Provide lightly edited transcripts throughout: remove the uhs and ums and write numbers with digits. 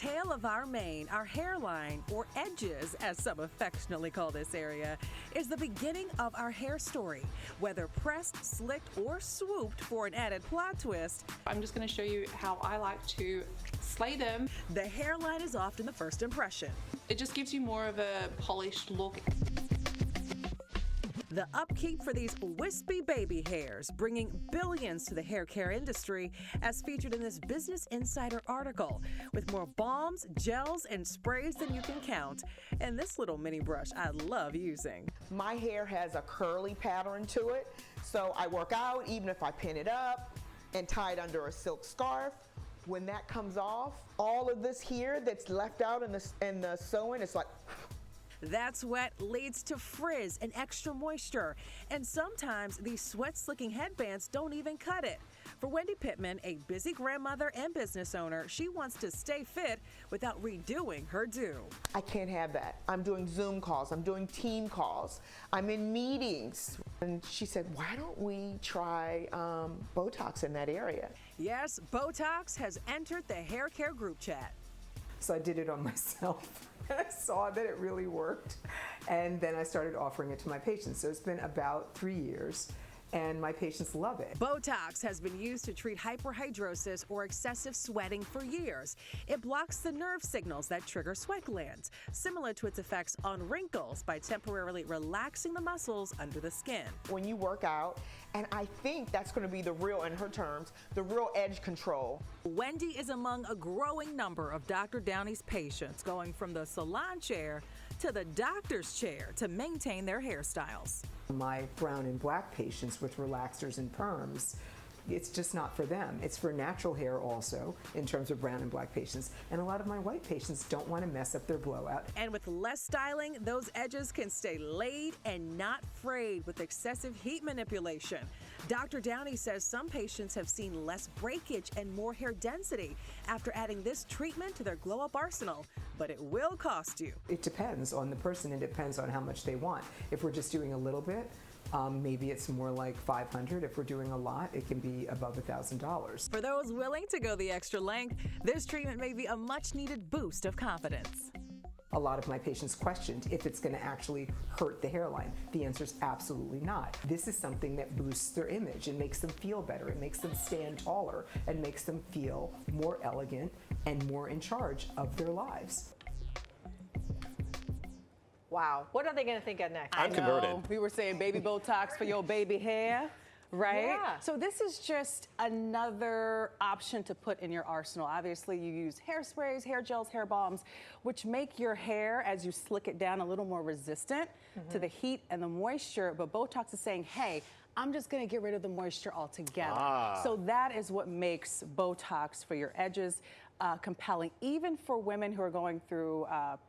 tail of our mane, our hairline, or edges, as some affectionately call this area, is the beginning of our hair story. Whether pressed, slicked, or swooped for an added plot twist, I'm just going to show you how I like to slay them. the hairline is often the first impression. It just gives you more of a polished look. The upkeep for these wispy baby hairs, bringing billions to the hair care industry, as featured in this Business Insider article, with more balms, gels, and sprays than you can count. And this little mini brush I love using. My hair has a curly pattern to it, so I work out even if I pin it up and tie it under a silk scarf. When that comes off, all of this here that's left out in the sewing, it's like... That sweat leads to frizz and extra moisture, and sometimes these sweat-slicking headbands don't even cut it. For Wendy Pittman, a busy grandmother and business owner, she wants to stay fit without redoing her do. I can't have that. I'm doing Zoom calls, I'm doing team calls, I'm in meetings. And she said, why don't we try Botox in that area? Yes, Botox has entered the hair care group chat. So I did it on myself. And I saw that it really worked. And then I started offering it to my patients. So it's been about 3 years. And my patients love it. Botox has been used to treat hyperhidrosis or excessive sweating for years. It blocks the nerve signals that trigger sweat glands, similar to its effects on wrinkles by temporarily relaxing the muscles under the skin. When you work out, and I think that's going to be the real, in her terms, the real edge control. Wendy is among a growing number of Dr. Downey's patients, going from the salon chair to the doctor's chair to maintain their hairstyles. My brown and black patients with relaxers and perms, it's just not for them. It's for natural hair also, in terms of brown and black patients. And a lot of my white patients don't want to mess up their blowout. And with less styling, those edges can stay laid and not frayed with excessive heat manipulation. Dr. Downey says some patients have seen less breakage and more hair density after adding this treatment to their glow-up arsenal, but it will cost you. It depends on the person. It depends on how much they want. If we're just doing a little bit, maybe it's more like $500. If we're doing a lot, it can be above $1,000. For those willing to go the extra length, this treatment may be a much-needed boost of confidence. A lot of my patients questioned if it's going to actually hurt the hairline. The answer is absolutely not. This is something that boosts their image and makes them feel better. It makes them stand taller and makes them feel more elegant and more in charge of their lives. Wow. What are they going to think of next? I'm converted. We were saying baby Botox for your baby hair, right? Yeah. So this is just another option to put in your arsenal. Obviously, you use hairsprays, hair gels, hair balms, which make your hair, as you slick it down, a little more resistant to the heat and the moisture. But Botox is saying, hey, I'm just going to get rid of the moisture altogether. So that is what makes Botox for your edges compelling, even for women who are going through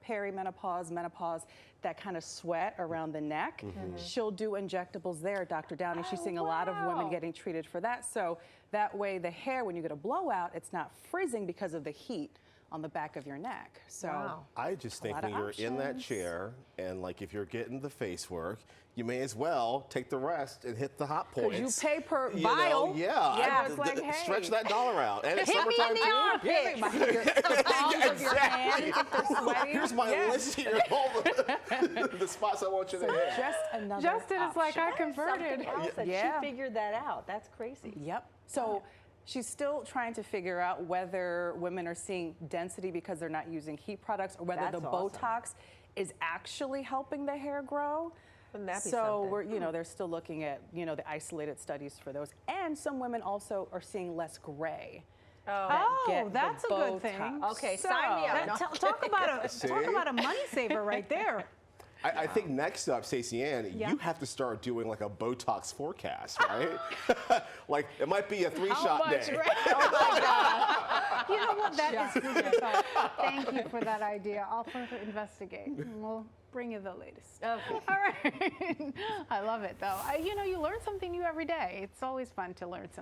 perimenopause, menopause, that kind of sweat around the neck. She'll do injectables there, Dr. Downey. She's seeing a lot of women getting treated for that. So that way the hair, when you get a blowout, it's not frizzing because of the heat on the back of your neck. So I just think when you're in that chair and like if you're getting the face work, you may as well take the rest and hit the hot points. Because you pay per You vial. know, yeah, It's like, hey. stretch that dollar out. And it's Hit me in the summertime too. armpit. The palms of your hands, if they're sweaty. Here's my list here of all the spots I want you to hit. Just another Justin is like, I Something converted. else that Yeah. she figured that out. That's crazy. Yep. So she's still trying to figure out whether women are seeing density because they're not using heat products or whether That's the awesome. Botox is actually helping the hair grow. Wouldn't that be So something? we're, they're still looking at, the isolated studies for those. And some women also are seeing less gray. Oh, that's a good thing. Botox. Okay, sign me up. That, talk about a money saver right there. I think next up, Stacey Ann, you have to start doing like a Botox forecast, right? Like it might be a 3-shot day. Oh my God. You know what? That is good. Thank you for that idea. I'll further investigate. And we'll bring you the latest. Okay. All right. I love it, though. You learn something new every day. It's always fun to learn something.